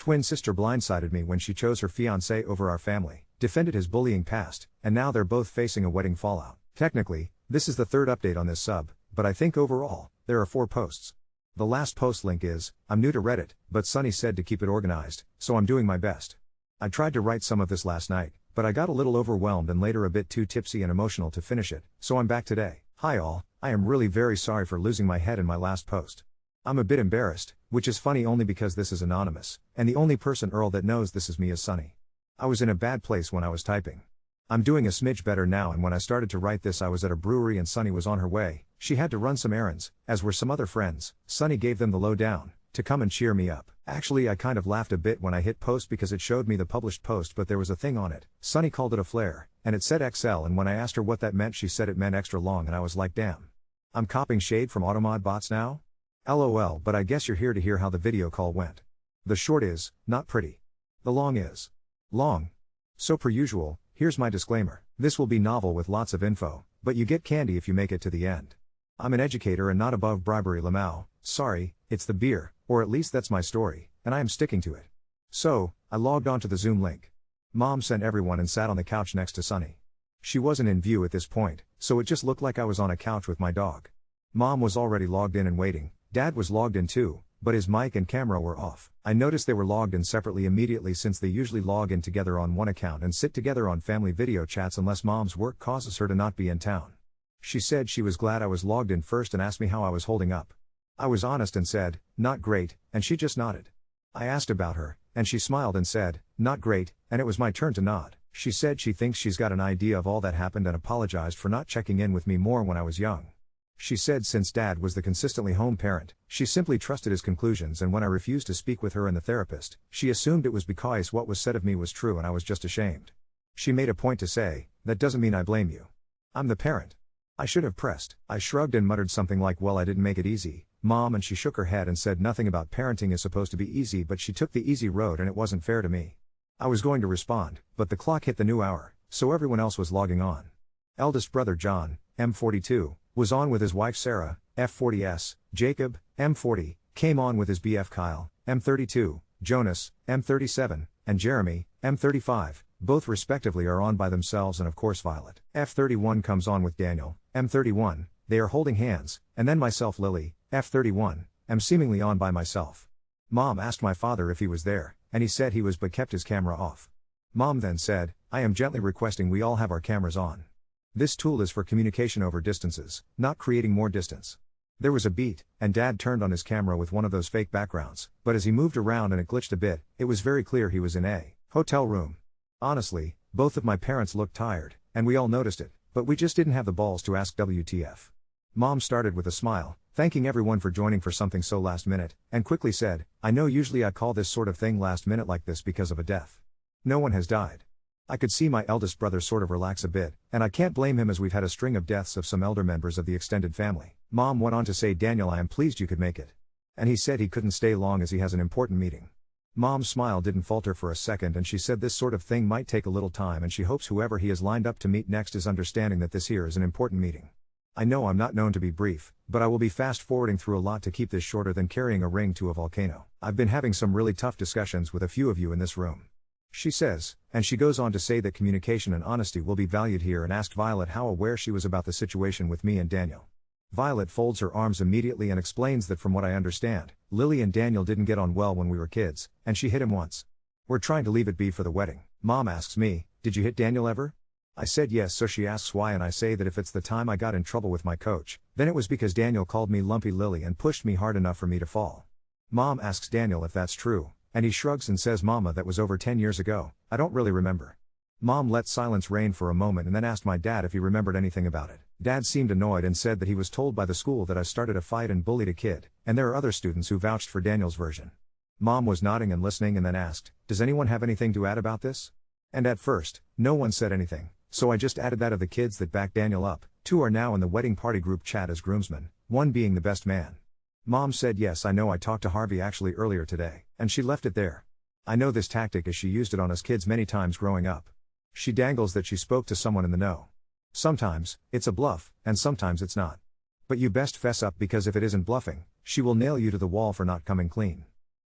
Twin sister blindsided me when she chose her fiancé over our family, defended his bullying past, and now they're both facing a wedding fallout. Technically, this is the third update on this sub, but I think overall, there are 4 posts. The last post link is, I'm new to Reddit, but Sunny said to keep it organized, so I'm doing my best. I tried to write some of this last night, but I got a little overwhelmed and later a bit too tipsy and emotional to finish it, so I'm back today. Hi all, I am really very sorry for losing my head in my last post. I'm a bit embarrassed, which is funny only because this is anonymous, and the only person Earl that knows this is me is Sunny. I was in a bad place when I was typing. I'm doing a smidge better now, and when I started to write this I was at a brewery and Sunny was on her way. She had to run some errands, as were some other friends. Sunny gave them the lowdown, to come and cheer me up. Actually I kind of laughed a bit when I hit post because it showed me the published post, but there was a thing on it. Sunny called it a flare, and it said XL, and when I asked her what that meant she said it meant extra long, and I was like damn. I'm copying shade from Automod bots now? LOL, but I guess you're here to hear how the video call went. The short is, not pretty. The long is long. So per usual, here's my disclaimer. This will be novel with lots of info, but you get candy if you make it to the end. I'm an educator and not above bribery, Lamau. Sorry, it's the beer, or at least that's my story, and I am sticking to it. So, I logged onto the Zoom link. Mom sent everyone and sat on the couch next to Sunny. She wasn't in view at this point, so it just looked like I was on a couch with my dog. Mom was already logged in and waiting. Dad was logged in too, but his mic and camera were off. I noticed they were logged in separately immediately since they usually log in together on one account and sit together on family video chats unless Mom's work causes her to not be in town. She said she was glad I was logged in first and asked me how I was holding up. I was honest and said, not great, and she just nodded. I asked about her, and she smiled and said, not great, and it was my turn to nod. She said she thinks she's got an idea of all that happened and apologized for not checking in with me more when I was young. She said since Dad was the consistently home parent, she simply trusted his conclusions, and when I refused to speak with her and the therapist, she assumed it was because what was said of me was true and I was just ashamed. She made a point to say, that doesn't mean I blame you. I'm the parent. I should have pressed. I shrugged and muttered something like, well, I didn't make it easy, Mom, and she shook her head and said nothing about parenting is supposed to be easy, but she took the easy road and it wasn't fair to me. I was going to respond, but the clock hit the new hour, so everyone else was logging on. Eldest brother John, M42, was on with his wife Sarah, F40S, Jacob, M40, came on with his BF Kyle, M32, Jonas, M37, and Jeremy, M35, both respectively are on by themselves, and of course Violet. F31 comes on with Daniel, M31, they are holding hands, and then myself Lily, F31, am seemingly on by myself. Mom asked my father if he was there, and he said he was but kept his camera off. Mom then said, I am gently requesting we all have our cameras on. This tool is for communication over distances, not creating more distance. There was a beat, and Dad turned on his camera with one of those fake backgrounds, but as he moved around and it glitched a bit, it was very clear he was in a hotel room. Honestly, both of my parents looked tired, and we all noticed it, but we just didn't have the balls to ask WTF. Mom started with a smile, thanking everyone for joining for something so last minute, and quickly said, I know usually I call this sort of thing last minute like this because of a death. No one has died. I could see my eldest brother sort of relax a bit, and I can't blame him as we've had a string of deaths of some elder members of the extended family. Mom went on to say, Daniel, I am pleased you could make it. And he said he couldn't stay long as he has an important meeting. Mom's smile didn't falter for a second, and she said this sort of thing might take a little time and she hopes whoever he is lined up to meet next is understanding that this here is an important meeting. I know I'm not known to be brief, but I will be fast forwarding through a lot to keep this shorter than carrying a ring to a volcano. I've been having some really tough discussions with a few of you in this room. She says, and she goes on to say that communication and honesty will be valued here, and asked Violet how aware she was about the situation with me and Daniel. Violet folds her arms immediately and explains that from what I understand, Lily and Daniel didn't get on well when we were kids, and she hit him once. We're trying to leave it be for the wedding. Mom asks me, did you hit Daniel ever? I said yes, so she asks why, and I say that if it's the time I got in trouble with my coach, then it was because Daniel called me Lumpy Lily and pushed me hard enough for me to fall. Mom asks Daniel if that's true, and he shrugs and says, Mama, that was over 10 years ago, I don't really remember. Mom let silence reign for a moment and then asked my dad if he remembered anything about it. Dad seemed annoyed and said that he was told by the school that I started a fight and bullied a kid, and there are other students who vouched for Daniel's version. Mom was nodding and listening and then asked, does anyone have anything to add about this? And at first, no one said anything, so I just added that of the kids that backed Daniel up, 2 are now in the wedding party group chat as groomsmen, 1 being the best man. Mom said yes, I know, I talked to Harvey actually earlier today, and she left it there. I know this tactic as she used it on us kids many times growing up. She dangles that she spoke to someone in the know. Sometimes, it's a bluff, and sometimes it's not. But you best fess up, because if it isn't bluffing, she will nail you to the wall for not coming clean.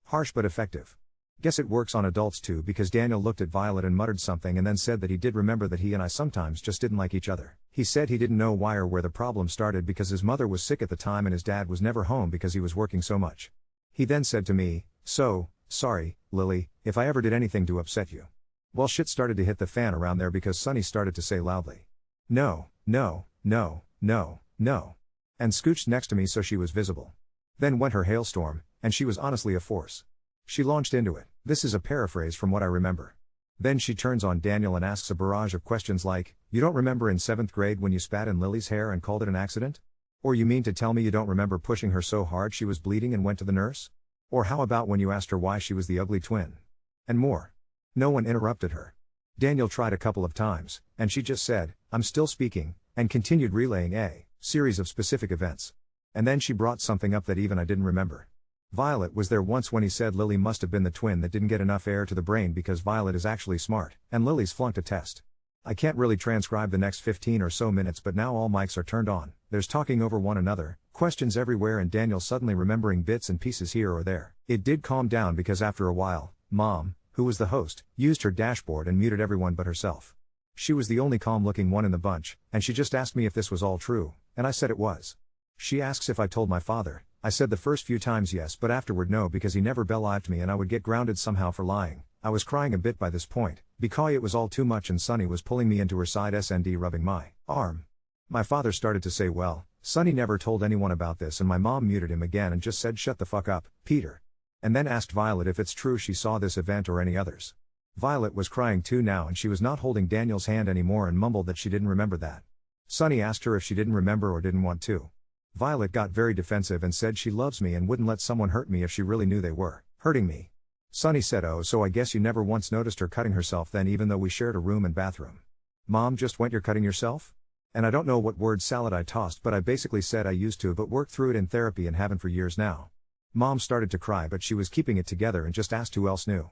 Harsh but effective. Guess it works on adults too, because Daniel looked at Violet and muttered something and then said that he did remember that he and I sometimes just didn't like each other. He said he didn't know why or where the problem started because his mother was sick at the time and his dad was never home because he was working so much. He then said to me, "So, sorry, Lily, if I ever did anything to upset you." Well, shit started to hit the fan around there because Sunny started to say loudly, "No, no, no, no, no," and scooched next to me so she was visible. Then went her hailstorm, and she was honestly a force. She launched into it. This is a paraphrase from what I remember. Then she turns on Daniel and asks a barrage of questions like, "You don't remember in 7th grade when you spat in Lily's hair and called it an accident? Or you mean to tell me you don't remember pushing her so hard she was bleeding and went to the nurse? Or how about when you asked her why she was the ugly twin?" And more. No one interrupted her. Daniel tried a couple of times, and she just said, "I'm still speaking," and continued relaying a series of specific events. And then she brought something up that even I didn't remember. Violet was there once when he said Lily must have been the twin that didn't get enough air to the brain because Violet is actually smart, and Lily's flunked a test. I can't really transcribe the next 15 or so minutes, but now all mics are turned on, there's talking over one another, questions everywhere, and Daniel suddenly remembering bits and pieces here or there. It did calm down because after a while, Mom, who was the host, used her dashboard and muted everyone but herself. She was the only calm-looking one in the bunch, and she just asked me if this was all true, and I said it was. She asks if I told my father. I said the first few times yes, but afterward no, because he never believed me and I would get grounded somehow for lying. I was crying a bit by this point, because it was all too much, and Sunny was pulling me into her side SND rubbing my arm. My father started to say, "Well, Sunny never told anyone about this," and my mom muted him again and just said, "Shut the fuck up, Peter." And then asked Violet if it's true she saw this event or any others. Violet was crying too now, and she was not holding Daniel's hand anymore and mumbled that she didn't remember that. Sunny asked her if she didn't remember or didn't want to. Violet got very defensive and said she loves me and wouldn't let someone hurt me if she really knew they were hurting me. Sunny said, "Oh, so I guess you never once noticed her cutting herself then, even though we shared a room and bathroom." Mom just went, "You're cutting yourself?" And I don't know what word salad I tossed, but I basically said I used to, but worked through it in therapy and haven't for years now. Mom started to cry, but she was keeping it together and just asked who else knew.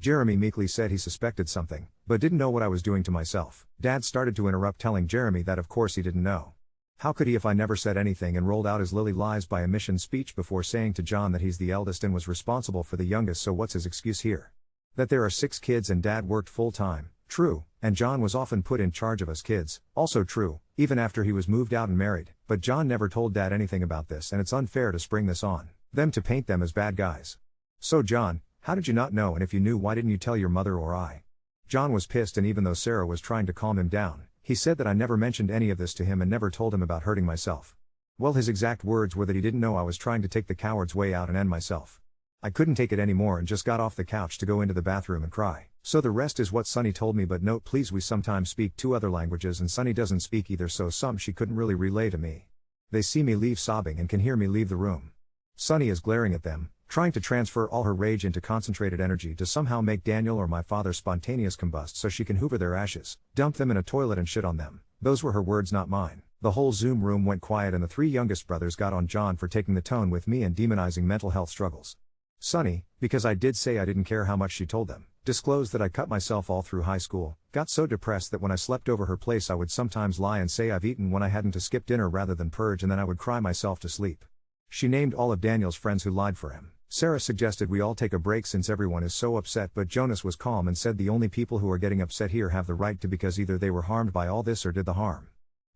Jeremy meekly said he suspected something, but didn't know what I was doing to myself. Dad started to interrupt, telling Jeremy that of course he didn't know. How could he if I never said anything, and rolled out his Lily lies by omission speech before saying to John that he's the eldest and was responsible for the youngest, so what's his excuse here? That there are 6 kids and Dad worked full-time, true, and John was often put in charge of us kids, also true, even after he was moved out and married, but John never told Dad anything about this, and it's unfair to spring this on them to paint them as bad guys. So John, how did you not know, and if you knew, why didn't you tell your mother or I? John was pissed, and even though Sarah was trying to calm him down, he said that I never mentioned any of this to him and never told him about hurting myself. Well, his exact words were that he didn't know I was trying to take the coward's way out and end myself. I couldn't take it anymore and just got off the couch to go into the bathroom and cry. So the rest is what Sunny told me, but note please, we sometimes speak 2 other languages and Sunny doesn't speak either, so some she couldn't really relay to me. They see me leave sobbing and can hear me leave the room. Sunny is glaring at them, trying to transfer all her rage into concentrated energy to somehow make Daniel or my father spontaneous combust so she can hoover their ashes, dump them in a toilet and shit on them. Those were her words, not mine. The whole Zoom room went quiet and the 3 youngest brothers got on John for taking the tone with me and demonizing mental health struggles. Sunny, because I did say I didn't care how much she told them, disclosed that I cut myself all through high school, got so depressed that when I slept over her place I would sometimes lie and say I've eaten when I hadn't to skip dinner rather than purge, and then I would cry myself to sleep. She named all of Daniel's friends who lied for him. Sarah suggested we all take a break since everyone is so upset, but Jonas was calm and said the only people who are getting upset here have the right to, because either they were harmed by all this or did the harm.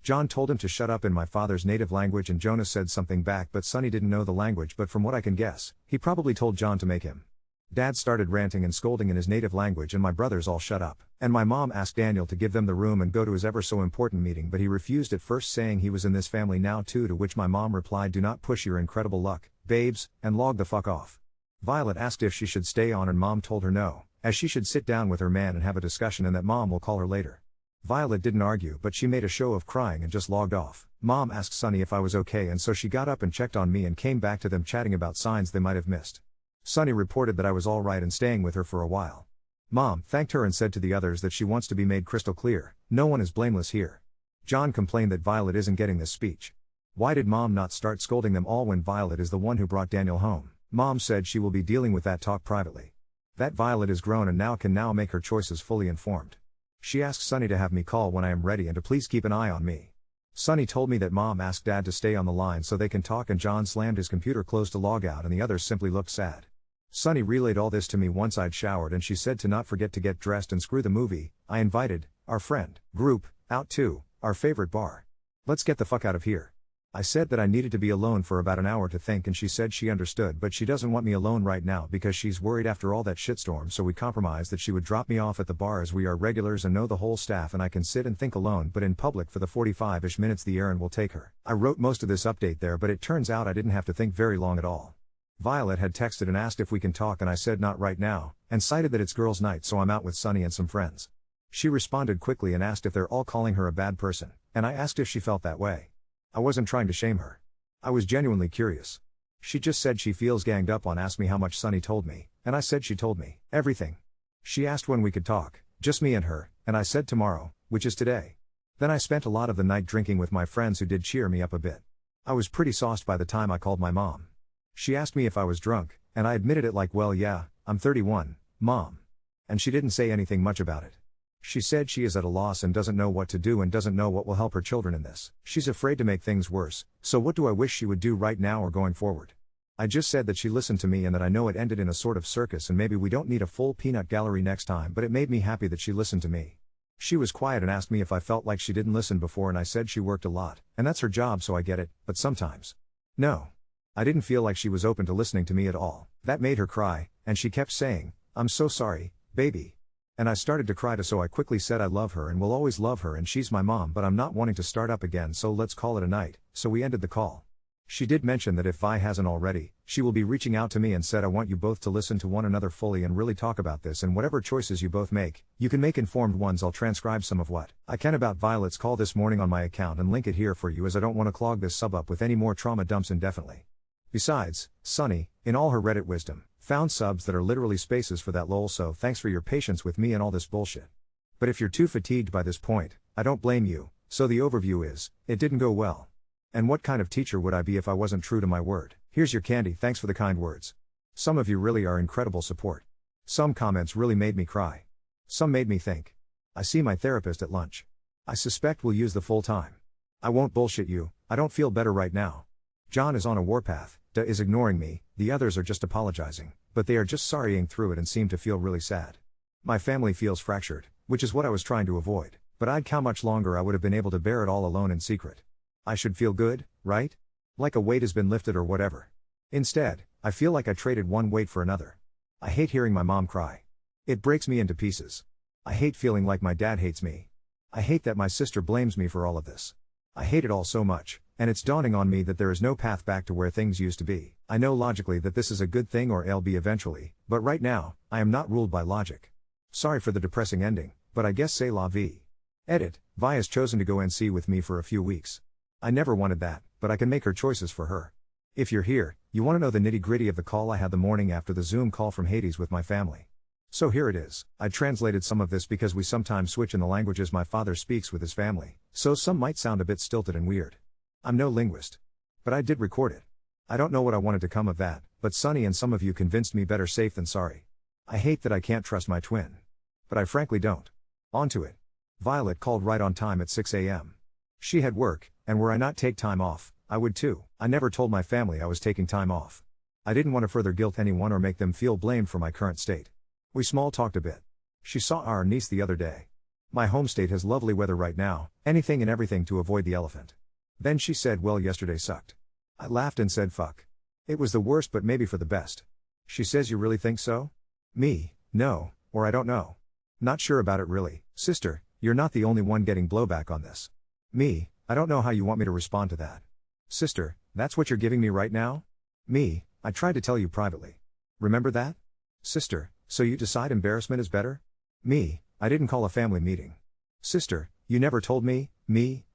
John told him to shut up in my father's native language and Jonas said something back, but Sunny didn't know the language, but from what I can guess, he probably told John to make him. Dad started ranting and scolding in his native language and my brothers all shut up, and my mom asked Daniel to give them the room and go to his ever so important meeting, but he refused at first, saying he was in this family now too, to which my mom replied, "Do not push your incredible luck, babes, and log the fuck off." Violet asked if she should stay on and Mom told her no, as she should sit down with her man and have a discussion and that Mom will call her later. Violet didn't argue, but she made a show of crying and just logged off. Mom asked Sunny if I was okay, and so she got up and checked on me and came back to them chatting about signs they might have missed. Sunny reported that I was alright and staying with her for a while. Mom thanked her and said to the others that she wants to be made crystal clear, no one is blameless here. John complained that Violet isn't getting this speech. Why did Mom not start scolding them all when Violet is the one who brought Daniel home? Mom said she will be dealing with that talk privately. That Violet is grown and can now make her choices fully informed. She asked Sunny to have me call when I am ready and to please keep an eye on me. Sunny told me that Mom asked Dad to stay on the line so they can talk, and John slammed his computer closed to log out and the others simply looked sad. Sunny relayed all this to me once I'd showered, and she said to not forget to get dressed and screw the movie. I invited our friend group out to our favorite bar. Let's get the fuck out of here. I said that I needed to be alone for about an hour to think, and she said she understood, but she doesn't want me alone right now because she's worried after all that shitstorm, so we compromised that she would drop me off at the bar as we are regulars and know the whole staff, and I can sit and think alone but in public for the 45-ish minutes the errand will take her. I wrote most of this update there, but it turns out I didn't have to think very long at all. Violet had texted and asked if we can talk, and I said not right now, and cited that it's girls' night so I'm out with Sunny and some friends. She responded quickly and asked if they're all calling her a bad person, and I asked if she felt that way. I wasn't trying to shame her. I was genuinely curious. She just said she feels ganged up on, asked me how much Sunny told me, and I said she told me everything. She asked when we could talk, just me and her, and I said tomorrow, which is today. Then I spent a lot of the night drinking with my friends who did cheer me up a bit. I was pretty sauced by the time I called my mom. She asked me if I was drunk, and I admitted it like, well yeah, I'm 31, Mom. And she didn't say anything much about it. She said she is at a loss and doesn't know what to do and doesn't know what will help her children in this. She's afraid to make things worse, so what do I wish she would do right now or going forward? I just said that she listened to me and that I know it ended in a sort of circus and maybe we don't need a full peanut gallery next time, but it made me happy that she listened to me. She was quiet and asked me if I felt like she didn't listen before, and I said she worked a lot, and that's her job, so I get it, but sometimes. No. I didn't feel like she was open to listening to me at all. That made her cry, and she kept saying, "I'm so sorry, baby." And I started to cry too, so I quickly said I love her and will always love her and she's my mom, but I'm not wanting to start up again, so let's call it a night, so we ended the call. She did mention that if Vi hasn't already, she will be reaching out to me and said I want you both to listen to one another fully and really talk about this, and whatever choices you both make, you can make informed ones. I'll transcribe some of what I can about Violet's call this morning on my account and link it here for you, as I don't want to clog this sub up with any more trauma dumps indefinitely. Besides, Sunny, in all her Reddit wisdom, found subs that are literally spaces for that lol, so thanks for your patience with me and all this bullshit. But if you're too fatigued by this point, I don't blame you. So the overview is, it didn't go well. And what kind of teacher would I be if I wasn't true to my word? Here's your candy, thanks for the kind words. Some of you really are incredible support. Some comments really made me cry. Some made me think. I see my therapist at lunch. I suspect we'll use the full time. I won't bullshit you, I don't feel better right now. John is on a warpath, Da is ignoring me, the others are just apologizing, but they are just sorrying through it and seem to feel really sad. My family feels fractured, which is what I was trying to avoid, but I'd how much longer I would have been able to bear it all alone in secret. I should feel good, right? Like a weight has been lifted or whatever. Instead, I feel like I traded one weight for another. I hate hearing my mom cry. It breaks me into pieces. I hate feeling like my dad hates me. I hate that my sister blames me for all of this. I hate it all so much, and it's dawning on me that there is no path back to where things used to be. I know logically that this is a good thing, or it'll be eventually, but right now, I am not ruled by logic. Sorry for the depressing ending, but I guess c'est la vie. Edit, Vi has chosen to go NC with me for a few weeks. I never wanted that, but I can make her choices for her. If you're here, you want to know the nitty-gritty of the call I had the morning after the Zoom call from Hades with my family. So here it is. I translated some of this because we sometimes switch in the languages my father speaks with his family, so some might sound a bit stilted and weird. I'm no linguist. But I did record it. I don't know what I wanted to come of that, but Sunny and some of you convinced me better safe than sorry. I hate that I can't trust my twin. But I frankly don't. On to it. Violet called right on time at 6 a.m. She had work, and were I not take time off, I would too. I never told my family I was taking time off. I didn't want to further guilt anyone or make them feel blamed for my current state. We small talked a bit. She saw our niece the other day. My home state has lovely weather right now, anything and everything to avoid the elephant. Then she said, well, yesterday sucked. I laughed and said, fuck. It was the worst, but maybe for the best. She says, you really think so? Me, no, or I don't know. Not sure about it really. Sister, you're not the only one getting blowback on this. Me, I don't know how you want me to respond to that. Sister, that's what you're giving me right now? Me, I tried to tell you privately. Remember that? Sister, so you decide embarrassment is better? Me, I didn't call a family meeting. Sister, you never told me,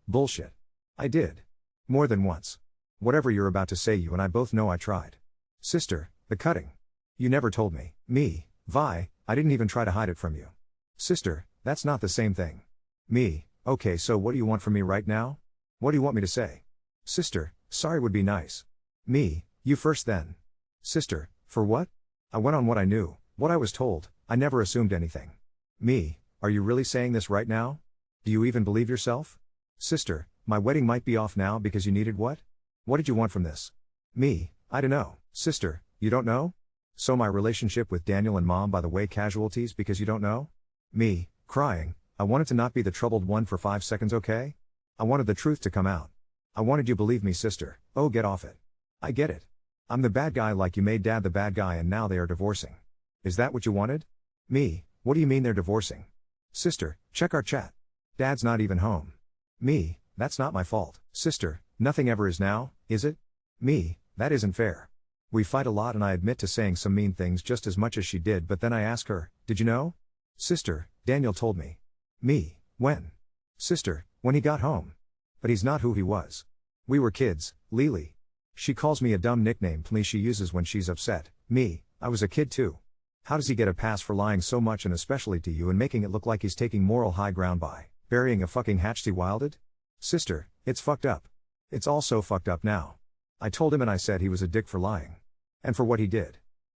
bullshit. I did. More than once. Whatever you're about to say, you and I both know I tried. Sister, the cutting. You never told me. Me, Vi, I didn't even try to hide it from you. Sister, that's not the same thing. Me, okay, so what do you want from me right now? What do you want me to say? Sister, sorry would be nice. Me, you first then. Sister, for what? I went on what I knew, what I was told, I never assumed anything. Me, are you really saying this right now? Do you even believe yourself? Sister, my wedding might be off now because you needed what? What did you want from this? Me, I don't know. Sister, you don't know? So my relationship with Daniel and Mom, by the way, casualties because you don't know? Me, crying, I wanted to not be the troubled one for 5 seconds, okay? I wanted the truth to come out. I wanted you believe me, sister. Oh, get off it. I get it. I'm the bad guy, like you made Dad the bad guy and now they are divorcing. Is that what you wanted? Me, what do you mean they're divorcing? Sister, check our chat. Dad's not even home. Me, that's not my fault. Sister, nothing ever is now, is it? Me, that isn't fair. We fight a lot and I admit to saying some mean things just as much as she did, but then I ask her, did you know? Sister, Daniel told me. Me, when? Sister, when he got home. But he's not who he was. We were kids, Lily. She calls me a dumb nickname please she uses when she's upset. Me, I was a kid too. How does he get a pass for lying so much and especially to you and making it look like he's taking moral high ground by burying a fucking hatchty wilded? Sister, it's fucked up. It's all so fucked up now. I told him and I said he was a dick for lying. And for what he did.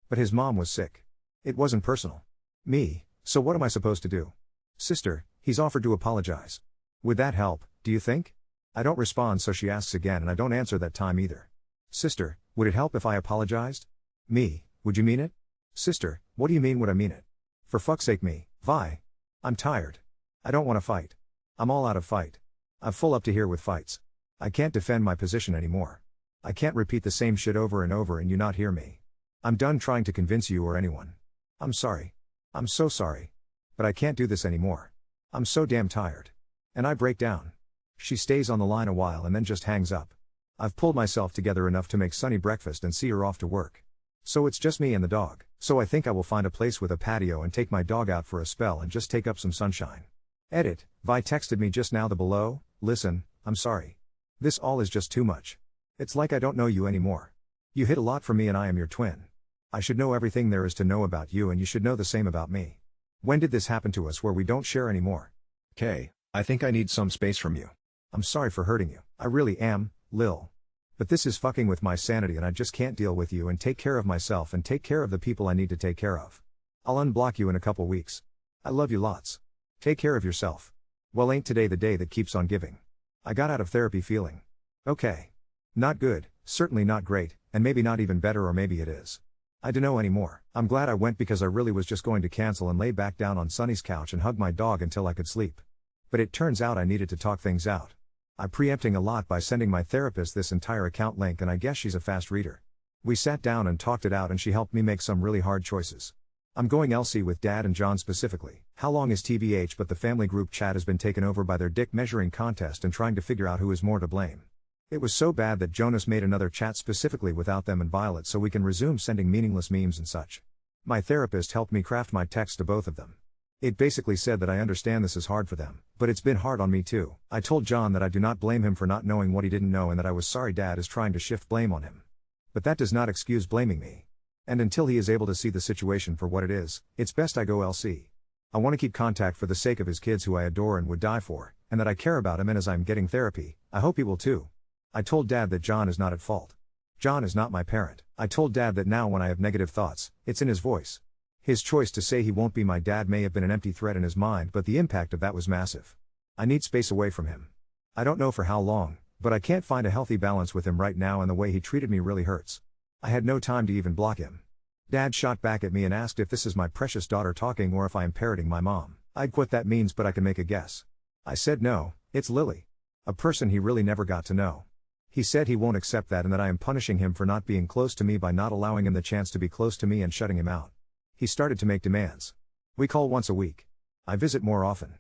But his mom was sick. It wasn't personal. Me, so what am I supposed to do? Sister, he's offered to apologize. Would that help, do you think? I don't respond, so she asks again and I don't answer that time either. Sister, would it help if I apologized? Me, would you mean it? Sister, what do you mean would I mean it? For fuck's sake, me, Vi. I'm tired. I don't want to fight. I'm all out of fight. I'm full up to here with fights. I can't defend my position anymore. I can't repeat the same shit over and over and you not hear me. I'm done trying to convince you or anyone. I'm sorry. I'm so sorry. But I can't do this anymore. I'm so damn tired. And I break down. She stays on the line a while and then just hangs up. I've pulled myself together enough to make Sunny breakfast and see her off to work. So it's just me and the dog. So I think I will find a place with a patio and take my dog out for a spell and just take up some sunshine. Edit, Vi texted me just now the below, listen, I'm sorry. This all is just too much. It's like I don't know you anymore. You hid a lot from me and I am your twin. I should know everything there is to know about you and you should know the same about me. When did this happen to us where we don't share anymore? Kay, I think I need some space from you. I'm sorry for hurting you. I really am, Lil. But this is fucking with my sanity and I just can't deal with you and take care of myself and take care of the people I need to take care of. I'll unblock you in a couple weeks. I love you lots. Take care of yourself. Well, ain't today the day that keeps on giving. I got out of therapy feeling. Okay. Not good, certainly not great, and maybe not even better, or maybe it is. I dunno anymore. I'm glad I went because I really was just going to cancel and lay back down on Sunny's couch and hug my dog until I could sleep. But it turns out I needed to talk things out. I'm preempting a lot by sending my therapist this entire account link and I guess she's a fast reader. We sat down and talked it out and she helped me make some really hard choices. I'm going LC with Dad and John specifically. How long is TBH, but the family group chat has been taken over by their dick measuring contest and trying to figure out who is more to blame. It was so bad that Jonas made another chat specifically without them and Violet so we can resume sending meaningless memes and such. My therapist helped me craft my text to both of them. It basically said that I understand this is hard for them, but it's been hard on me too. I told John that I do not blame him for not knowing what he didn't know and that I was sorry Dad is trying to shift blame on him. But that does not excuse blaming me. And until he is able to see the situation for what it is, it's best I go LC. I want to keep contact for the sake of his kids who I adore and would die for, and that I care about him, and as I'm getting therapy, I hope he will too. I told Dad that John is not at fault. John is not my parent. I told Dad that now when I have negative thoughts, it's in his voice. His choice to say he won't be my dad may have been an empty threat in his mind, but the impact of that was massive. I need space away from him. I don't know for how long, but I can't find a healthy balance with him right now, and the way he treated me really hurts. I had no time to even block him. Dad shot back at me and asked if this is my precious daughter talking or if I am parroting my mom. I'd quit that means, but I can make a guess. I said no, it's Lily. A person he really never got to know. He said he won't accept that and that I am punishing him for not being close to me by not allowing him the chance to be close to me and shutting him out. He started to make demands. We call once a week. I visit more often.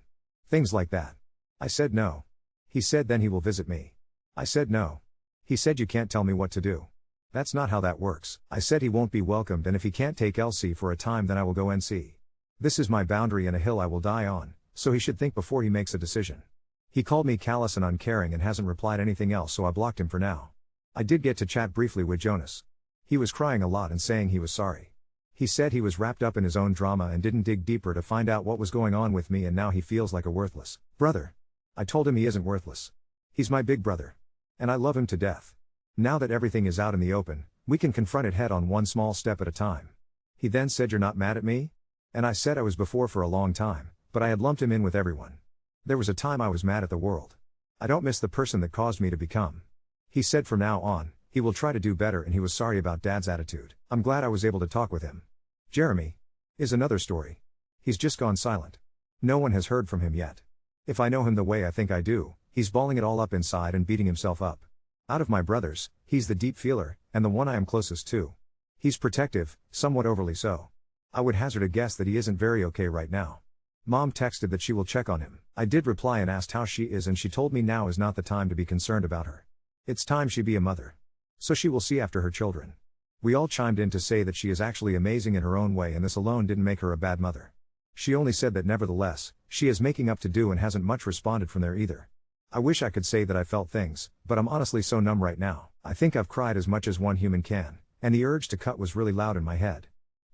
Things like that. I said no. He said then he will visit me. I said no. He said you can't tell me what to do. That's not how that works. I said he won't be welcomed, and if he can't take LC for a time then I will go NC. This is my boundary and a hill I will die on, so he should think before he makes a decision. He called me callous and uncaring and hasn't replied anything else, so I blocked him for now. I did get to chat briefly with Jonas. He was crying a lot and saying he was sorry. He said he was wrapped up in his own drama and didn't dig deeper to find out what was going on with me, and now he feels like a worthless brother. I told him he isn't worthless. He's my big brother. And I love him to death. Now that everything is out in the open, we can confront it head on, one small step at a time. He then said, "You're not mad at me?" And I said I was before for a long time, but I had lumped him in with everyone. There was a time I was mad at the world. I don't miss the person that caused me to become. He said from now on, He will try to do better and he was sorry about dad's attitude. I'm glad I was able to talk with him. Jeremy is another story. He's just gone silent. No one has heard from him yet. If I know him the way I think I do, he's balling it all up inside and beating himself up. Out of my brothers, he's the deep feeler, and the one I am closest to. He's protective, somewhat overly so. I would hazard a guess that he isn't very okay right now. Mom texted that she will check on him. I did reply and asked how she is and she told me now is not the time to be concerned about her. It's time she be a mother. So she will see after her children. We all chimed in to say that she is actually amazing in her own way and this alone didn't make her a bad mother. She only said that nevertheless, she is making up to do and hasn't much responded from there either. I wish I could say that I felt things, but I'm honestly so numb right now. I think I've cried as much as one human can, and the urge to cut was really loud in my head.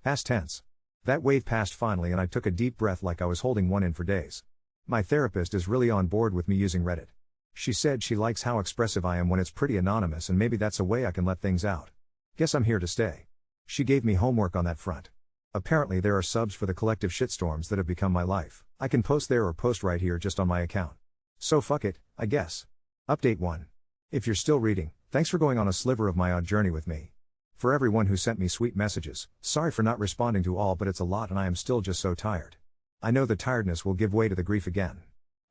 Past tense. That wave passed finally and I took a deep breath like I was holding one in for days. My therapist is really on board with me using Reddit. She said she likes how expressive I am when it's pretty anonymous and maybe that's a way I can let things out. Guess I'm here to stay. She gave me homework on that front. Apparently there are subs for the collective shitstorms that have become my life. I can post there or post right here just on my account. So fuck it, I guess. Update 1. If you're still reading, thanks for going on a sliver of my odd journey with me. For everyone who sent me sweet messages, sorry for not responding to all but it's a lot and I am still just so tired. I know the tiredness will give way to the grief again.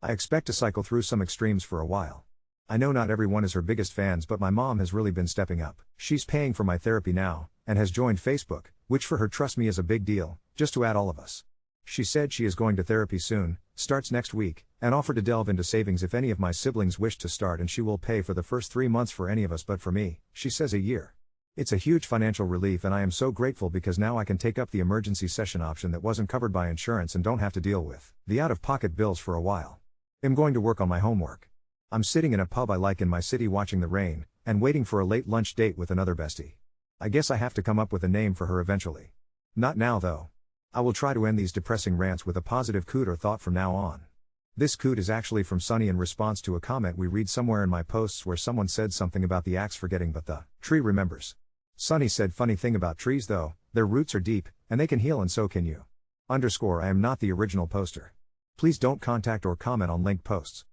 I expect to cycle through some extremes for a while. I know not everyone is her biggest fans but my mom has really been stepping up. She's paying for my therapy now, and has joined Facebook, which for her trust me is a big deal, just to add all of us. She said she is going to therapy soon, starts next week, and offered to delve into savings if any of my siblings wish to start and she will pay for the first 3 months for any of us but for me, she says a year. It's a huge financial relief and I am so grateful because now I can take up the emergency session option that wasn't covered by insurance and don't have to deal with the out-of-pocket bills for a while. I'm going to work on my homework. I'm sitting in a pub I like in my city watching the rain, and waiting for a late lunch date with another bestie. I guess I have to come up with a name for her eventually. Not now though. I will try to end these depressing rants with a positive quote or thought from now on. This quote is actually from Sunny in response to a comment we read somewhere in my posts where someone said something about the axe forgetting but the tree remembers. Sunny said funny thing about trees though, their roots are deep, and they can heal and so can you. _ I am not the original poster. Please don't contact or comment on linked posts.